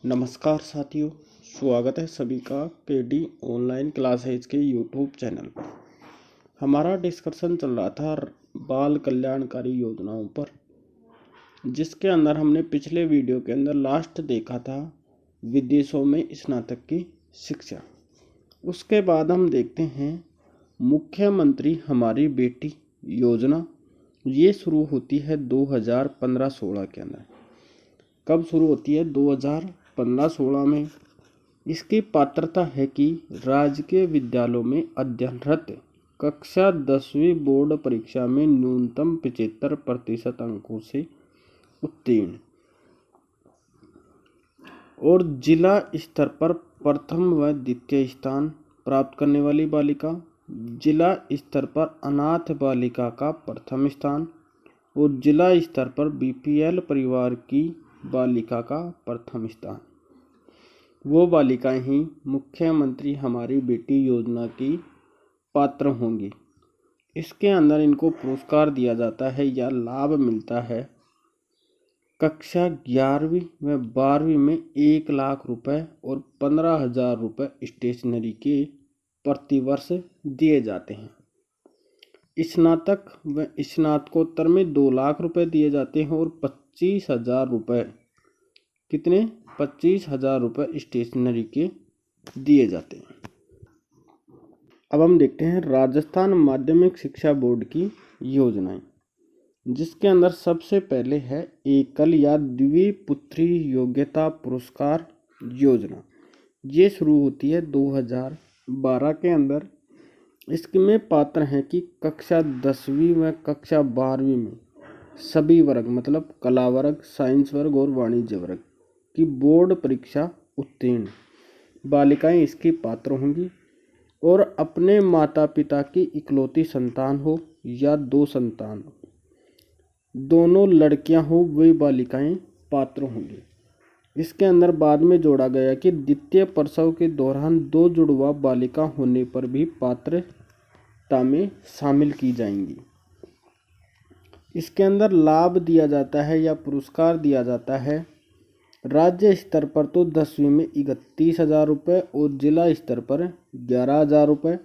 नमस्कार साथियों, स्वागत है सभी का केडी ऑनलाइन क्लासेज के यूट्यूब चैनल पर। हमारा डिस्कशन चल रहा था बाल कल्याणकारी योजनाओं पर, जिसके अंदर हमने पिछले वीडियो के अंदर लास्ट देखा था विदेशों में स्नातक की शिक्षा। उसके बाद हम देखते हैं मुख्यमंत्री हमारी बेटी योजना। ये शुरू होती है 2015-16 के अंदर। कब शुरू होती है? 2015-16 में। इसकी पात्रता है कि राजकीय विद्यालयों में अध्ययनरत कक्षा 10वीं बोर्ड परीक्षा में न्यूनतम 75% अंकों से उत्तीर्ण और जिला स्तर पर प्रथम व द्वितीय स्थान प्राप्त करने वाली बालिका, जिला स्तर पर अनाथ बालिका का प्रथम स्थान और जिला स्तर पर बीपीएल परिवार की बालिका का प्रथम स्थान, वो बालिकाएं ही मुख्यमंत्री हमारी बेटी योजना की पात्र होंगी। इसके अंदर इनको पुरस्कार दिया जाता है या लाभ मिलता है। कक्षा 11वीं व 12वीं में 1 लाख रुपए और 15,000 रुपये स्टेशनरी के प्रतिवर्ष दिए जाते हैं। स्नातक व स्नातकोत्तर में 2 लाख रुपए दिए जाते हैं और 25,000 रुपये, कितने? 25,000 रुपये स्टेशनरी के दिए जाते हैं। अब हम देखते हैं राजस्थान माध्यमिक शिक्षा बोर्ड की योजनाएं, जिसके अंदर सबसे पहले है एकल या द्विपुत्री योग्यता पुरस्कार योजना। ये शुरू होती है 2012 के अंदर। इसमें पात्र हैं कि कक्षा 10वीं व कक्षा 12वीं में सभी वर्ग, मतलब कला वर्ग, साइंस वर्ग और वाणिज्य वर्ग की बोर्ड परीक्षा उत्तीर्ण बालिकाएं इसकी पात्र होंगी और अपने माता पिता की इकलौती संतान हो या 2 संतान हो, दोनों लड़कियां हो, वे बालिकाएं पात्र होंगी। इसके अंदर बाद में जोड़ा गया कि द्वितीय प्रसव के दौरान 2 जुड़वा बालिका होने पर भी पात्रता में शामिल की जाएंगी। इसके अंदर लाभ दिया जाता है या पुरस्कार दिया जाता है। राज्य स्तर पर तो 10वीं में 31,000 रुपये और जिला स्तर पर 11,000 रुपये,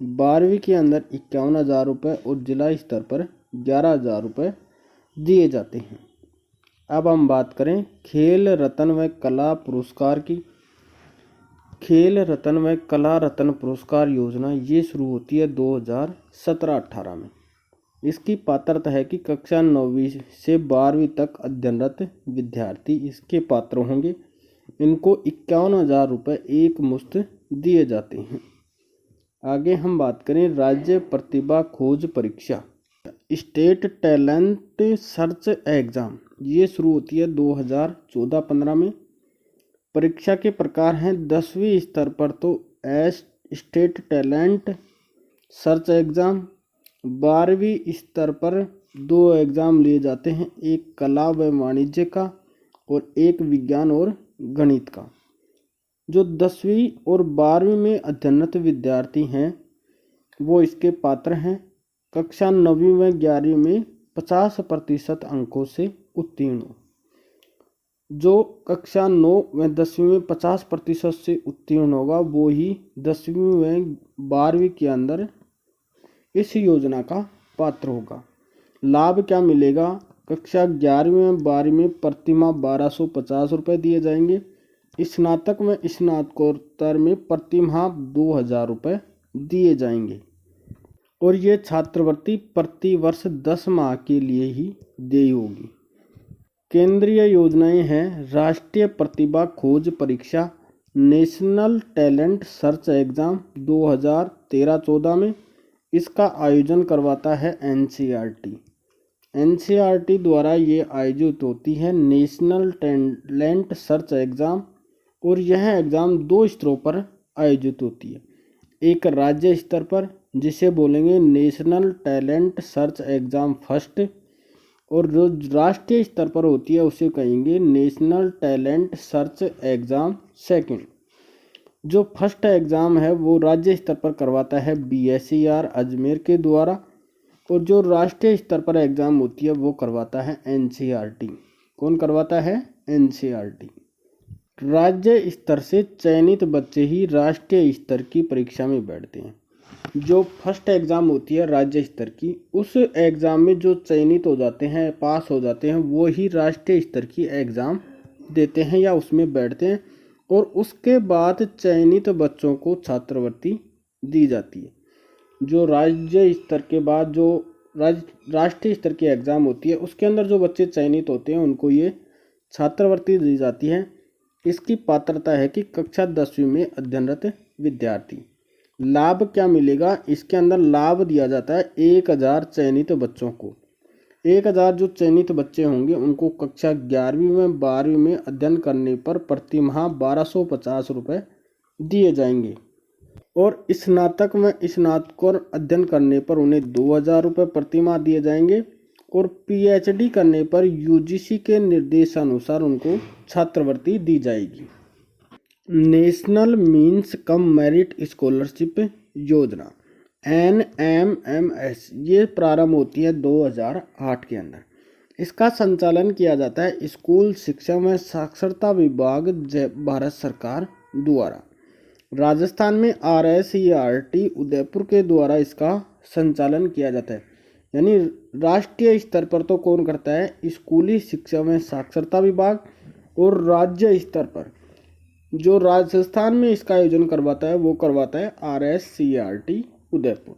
12वीं के अंदर 51,000 रुपये और जिला स्तर पर 11,000 रुपये दिए जाते हैं। अब हम बात करें खेल रत्न व कला पुरस्कार की। खेल रत्न व कला रत्न पुरस्कार योजना ये शुरू होती है 2017-18 में। इसकी पात्रता है कि कक्षा 9वीं से 12वीं तक अध्ययनरत विद्यार्थी इसके पात्र होंगे। इनको 51,000 रुपये एक मुश्त दिए जाते हैं। आगे हम बात करें राज्य प्रतिभा खोज परीक्षा, स्टेट टैलेंट सर्च एग्जाम। ये शुरू होती है 2014-15 में। परीक्षा के प्रकार हैं 10वीं स्तर पर तो स्टेट टैलेंट सर्च एग्जाम, 12वीं स्तर पर 2 एग्ज़ाम लिए जाते हैं, एक कला व वाणिज्य का और एक विज्ञान और गणित का। जो 10वीं और 12वीं में अध्ययनरत विद्यार्थी हैं वो इसके पात्र हैं। कक्षा 9वीं व 11वीं में 50% अंकों से उत्तीर्ण हो। जो कक्षा 9 व 10वीं में 50% से उत्तीर्ण होगा वो ही 10वीं व 12वीं के अंदर इस योजना का पात्र होगा। लाभ क्या मिलेगा? कक्षा 11वीं में 12वीं में प्रतिमाह 1,250 रुपये दिए जाएंगे। स्नातक में स्नातकोत्तर में प्रतिमाह 2,000 रुपये दिए जाएंगे और ये छात्रवृत्ति प्रति वर्ष 10 माह के लिए ही देय होगी। केंद्रीय योजनाएं हैं राष्ट्रीय प्रतिभा खोज परीक्षा, नेशनल टैलेंट सर्च एग्जाम 2013-14 में। इसका आयोजन करवाता है एनसीईआरटी। एनसीईआरटी द्वारा ये आयोजित होती है नेशनल टैलेंट सर्च एग्ज़ाम और यह एग्ज़ाम 2 स्तरों पर आयोजित होती है। एक राज्य स्तर पर जिसे बोलेंगे national talent search exam first, और जो राष्ट्रीय स्तर पर होती है उसे कहेंगे national talent search exam second. जो फर्स्ट एग्ज़ाम है वो राज्य स्तर पर करवाता है बीएसईआर अजमेर के द्वारा और जो राष्ट्रीय स्तर पर एग्ज़ाम होती है वो करवाता है एनसीईआरटी। कौन करवाता है? एनसीईआरटी। राज्य स्तर से चयनित बच्चे ही राष्ट्रीय स्तर की परीक्षा में बैठते हैं। जो फर्स्ट एग्ज़ाम होती है राज्य स्तर की, उस एग्ज़ाम में जो चयनित हो जाते हैं, पास हो जाते हैं, वो ही राष्ट्रीय स्तर की एग्ज़ाम देते हैं या उसमें बैठते हैं। और उसके बाद चयनित बच्चों को छात्रवृत्ति दी जाती है। जो राज्य स्तर के बाद जो राष्ट्रीय स्तर की एग्ज़ाम होती है, उसके अंदर जो बच्चे चयनित होते हैं उनको ये छात्रवृत्ति दी जाती है। इसकी पात्रता है कि कक्षा 10वीं में अध्ययनरत विद्यार्थी। लाभ क्या मिलेगा? इसके अंदर लाभ दिया जाता है 1000 चयनित बच्चों को। 1000 जो चयनित बच्चे होंगे उनको कक्षा 11वीं में 12वीं में अध्ययन करने पर प्रति माह 1250 रुपये दिए जाएंगे। और स्नातक में स्नातकोत्तर अध्ययन करने पर उन्हें 2000 रुपये प्रति माह दिए जाएंगे। और पीएचडी करने पर यूजीसी के निर्देशानुसार उनको छात्रवृत्ति दी जाएगी। National means cum merit scholarship योजना NMMS ये प्रारंभ होती है 2008 के अंदर। इसका संचालन किया जाता है स्कूल शिक्षा में साक्षरता विभाग भारत सरकार द्वारा। राजस्थान में RSERT उदयपुर के द्वारा इसका संचालन किया जाता है। यानी राष्ट्रीय स्तर पर तो कौन करता है? स्कूली शिक्षा में साक्षरता विभाग। और राज्य स्तर पर जो राजस्थान में इसका आयोजन करवाता है वो करवाता है RSERT उदयपुर।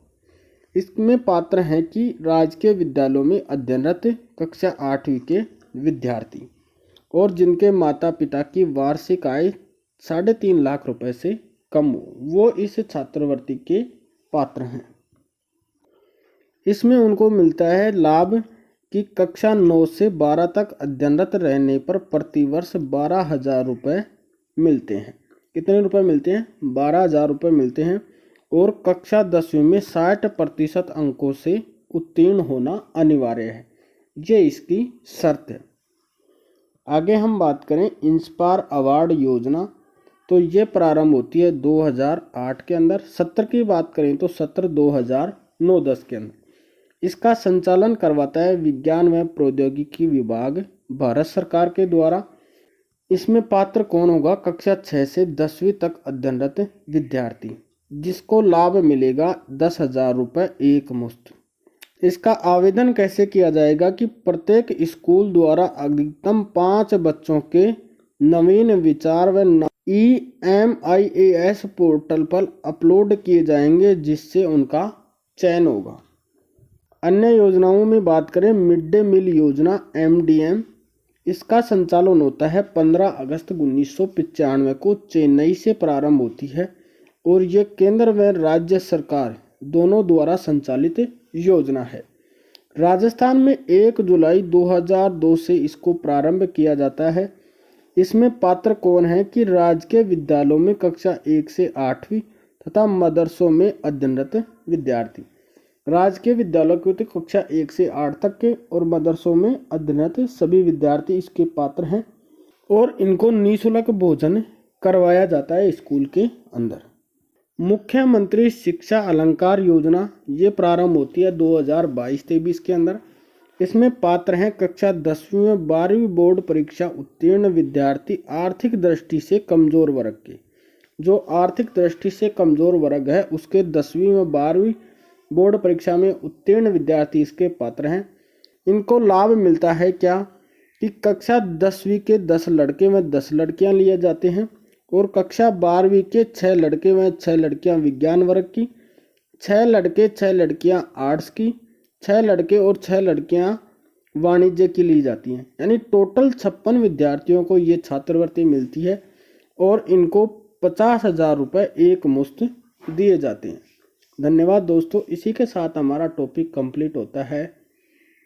इसमें पात्र हैं कि राजकीय विद्यालयों में अध्ययनरत कक्षा 8वीं के विद्यार्थी और जिनके माता पिता की वार्षिक आय 3.5 लाख रुपए से कम हो, वो इस छात्रवृत्ति के पात्र हैं। इसमें उनको मिलता है लाभ कि कक्षा 9 से 12 तक अध्ययनरत रहने पर प्रतिवर्ष 12,000 रुपये मिलते हैं। कितने रुपए मिलते हैं? 12,000 रुपये मिलते हैं। और कक्षा 10वीं में 60% अंकों से उत्तीर्ण होना अनिवार्य है, ये इसकी शर्त है। आगे हम बात करें इंस्पायर अवार्ड योजना, तो ये प्रारंभ होती है 2008 के अंदर। सत्र की बात करें तो सत्र 2009-10 के अंदर। इसका संचालन करवाता है विज्ञान व प्रौद्योगिकी विभाग भारत सरकार के द्वारा। इसमें पात्र कौन होगा? कक्षा 6 से 10वीं तक अध्ययनरत विद्यार्थी, जिसको लाभ मिलेगा 10,000 रुपये एक मुश्त। इसका आवेदन कैसे किया जाएगा कि प्रत्येक स्कूल द्वारा अधिकतम 5 बच्चों के नवीन विचार व EMIAS पोर्टल पर अपलोड किए जाएंगे, जिससे उनका चयन होगा। अन्य योजनाओं में बात करें मिड डे मील योजना MDM, इसका संचालन होता है 15 अगस्त 1995 को चेन्नई से प्रारंभ होती है। और ये केंद्र व राज्य सरकार दोनों द्वारा संचालित योजना है। राजस्थान में 1 जुलाई 2002 से इसको प्रारंभ किया जाता है। इसमें पात्र कौन है कि राजकीय विद्यालयों में कक्षा 1 से 8वीं तथा मदरसों में अध्ययनरत विद्यार्थी। राजकीय विद्यालयों के कक्षा 1 से 8 तक के और मदरसों में अध्ययनरत सभी विद्यार्थी इसके पात्र हैं। और इनको निःशुल्क भोजन करवाया जाता है स्कूल के अंदर। मुख्यमंत्री शिक्षा अलंकार योजना ये प्रारंभ होती है 2022-23 के अंदर। इसमें पात्र हैं कक्षा 10वीं में 12वीं बोर्ड परीक्षा उत्तीर्ण विद्यार्थी आर्थिक दृष्टि से कमजोर वर्ग के। जो आर्थिक दृष्टि से कमजोर वर्ग है उसके 10वीं में 12वीं बोर्ड परीक्षा में उत्तीर्ण विद्यार्थी इसके पात्र हैं। इनको लाभ मिलता है क्या कि कक्षा 10वीं के 10 लड़के व 10 लड़कियां लिए जाते हैं। और कक्षा 12वीं के 6 लड़के व 6 लड़कियां विज्ञान वर्ग की, 6 लड़के 6 लड़कियां आर्ट्स की, 6 लड़के और 6 लड़कियां वाणिज्य की ली जाती हैं। यानी टोटल 56 विद्यार्थियों को ये छात्रवृत्ति मिलती है और इनको 50,000 रुपये एक मुश्त दिए जाते हैं। धन्यवाद दोस्तों, इसी के साथ हमारा टॉपिक कंप्लीट होता है।